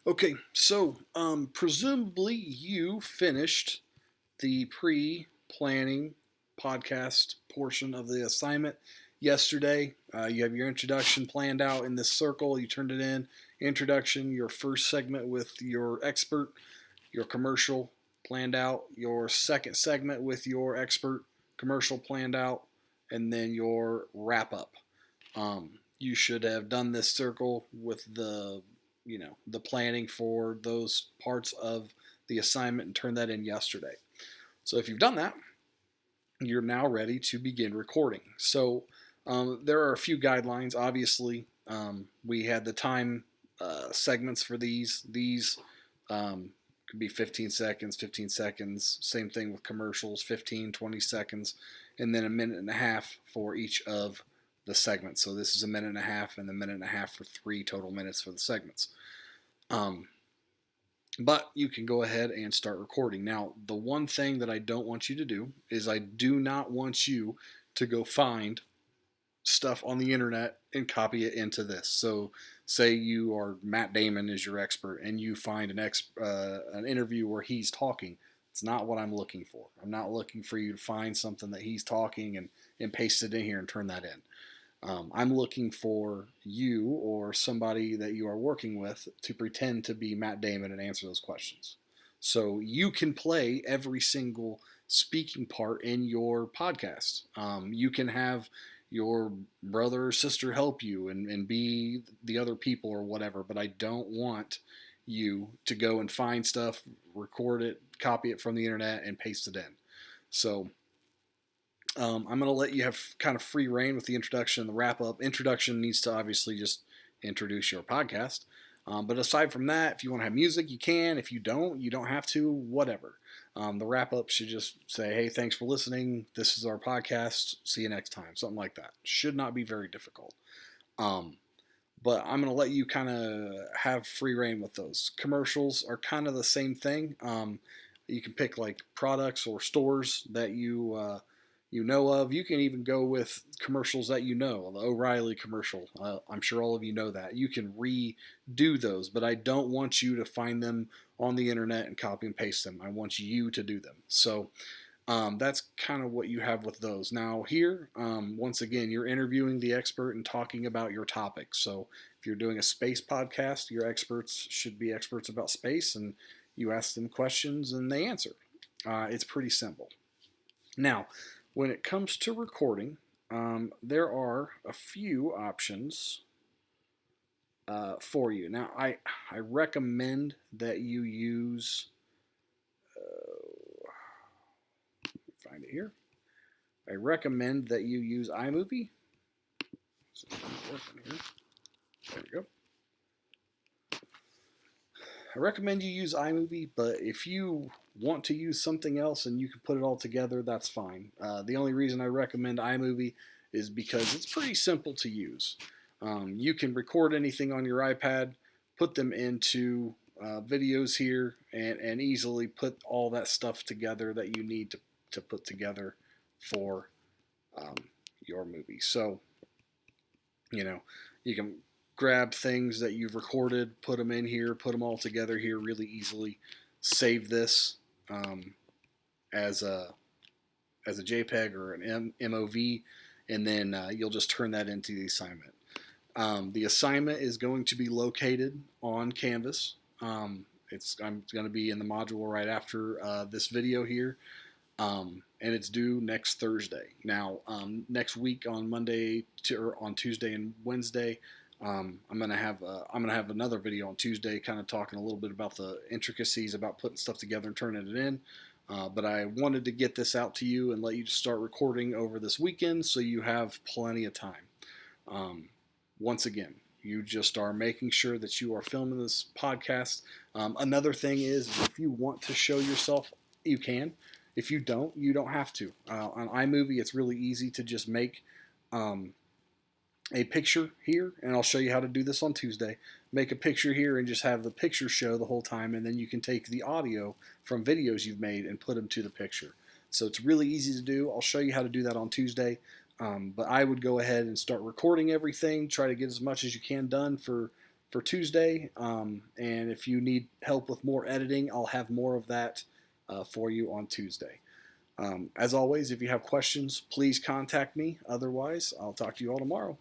Okay, so presumably you finished the pre-planning podcast portion of the assignment yesterday. You have your introduction planned out in this circle. You turned it in. Introduction, your first segment with your expert, your commercial planned out, your second segment with your expert, commercial planned out, and then your wrap up. You should have done this circle with the planning for those parts of the assignment and turned that in yesterday. So if you've done that, you're now ready to begin recording. So there are a few guidelines. Obviously, we had the time segments for these. These could be 15 seconds, 15 seconds. Same thing with commercials, 15, 20 seconds, and then a minute and a half for each of the segments. So this is a minute and a half, and a minute and a half for 3 total minutes for the segments. But you can go ahead and start recording. Now, the one thing that I don't want you to do is I do not want you to go find stuff on the internet and copy it into this. So, say you are Matt Damon is your expert, and you find an interview where he's talking. It's not what I'm looking for. I'm not looking for you to find something that he's talking and paste it in here and turn that in. I'm looking for you or somebody that you are working with to pretend to be Matt Damon and answer those questions. So you can play every single speaking part in your podcast. You can have your brother or sister help you and be the other people or whatever, but I don't want you to go and find stuff, record it, copy it from the internet, and paste it in. So I'm going to let you have kind of free reign with the introduction and the wrap up. Introduction needs to obviously just introduce your podcast. But aside from that, if you want to have music, you can. If you don't have to, whatever. The wrap up should just say, hey, thanks for listening. This is our podcast. See you next time. Something like that. Should not be very difficult. But I'm going to let you kind of have free reign with those. Commercials are kind of the same thing. You can pick like products or stores that you know of. You can even go with commercials that you know, the O'Reilly commercial. I'm sure all of you know that. You can redo those, but I don't want you to find them on the internet and copy and paste them. I want you to do them. So that's kind of what you have with those. Now, here, once again, you're interviewing the expert and talking about your topic. So if you're doing a space podcast, your experts should be experts about space, and you ask them questions and they answer. It's pretty simple. Now, when it comes to recording, there are a few options for you. Now, I recommend that you use, find it here. I recommend that you use iMovie. So here. There we go. I recommend you use iMovie, but if you want to use something else and you can put it all together, that's fine. The only reason I recommend iMovie is because it's pretty simple to use. You can record anything on your iPad, put them into videos here, and easily put all that stuff together that you need to put together for your movie. So, you can grab things that you've recorded, put them in here, put them all together here really easily. Save this as a JPEG or an MOV, and then you'll just turn that into the assignment. The assignment is going to be located on Canvas. I'm going to be in the module right after this video here. And it's due next Thursday. Now, next week on Monday or on Tuesday and Wednesday, I'm gonna have another video on Tuesday, kind of talking a little bit about the intricacies about putting stuff together and turning it in. But I wanted to get this out to you and let you start recording over this weekend, so you have plenty of time. Once again, you just are making sure that you are filming this podcast. Another thing is, if you want to show yourself, you can. If you don't, you don't have to. On iMovie, it's really easy to just make a picture here, and I'll show you how to do this on Tuesday. Make a picture here and just have the picture show the whole time, and then you can take the audio from videos you've made and put them to the picture. So it's really easy to do. I'll show you how to do that on Tuesday. But I would go ahead and start recording everything. Try to get as much as you can done for for Tuesday. And if you need help with more editing, I'll have more of that for you on Tuesday. As always, if you have questions, please contact me. Otherwise, I'll talk to you all tomorrow.